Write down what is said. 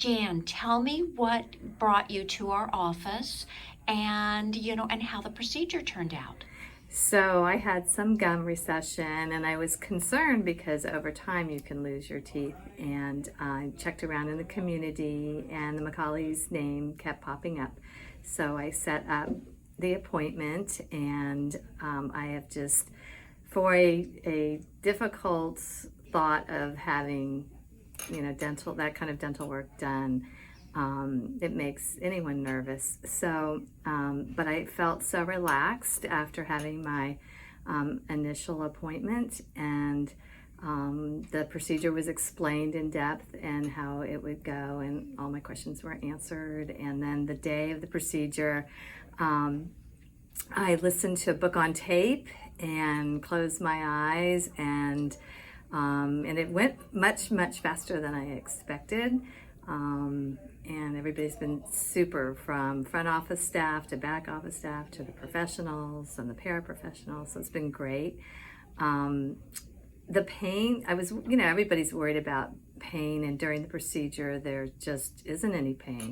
Jan, tell me what brought you to our office and, and how the procedure turned out. So I had some gum recession and I was concerned because over time you can lose your teeth, and I checked around in the community and the McCawley's name kept popping up. So I set up the appointment, and I have just, for a difficult thought of having, that kind of dental work done, it makes anyone nervous. So, but I felt so relaxed after having my initial appointment, and the procedure was explained in depth and how it would go, and all my questions were answered. And then the day of the procedure, I listened to a book on tape and closed my eyes, and it went much faster than I expected. And everybody's been super, from front office staff to back office staff to the professionals and the paraprofessionals, so it's been great. The pain, everybody's worried about pain, and during the procedure there just isn't any pain.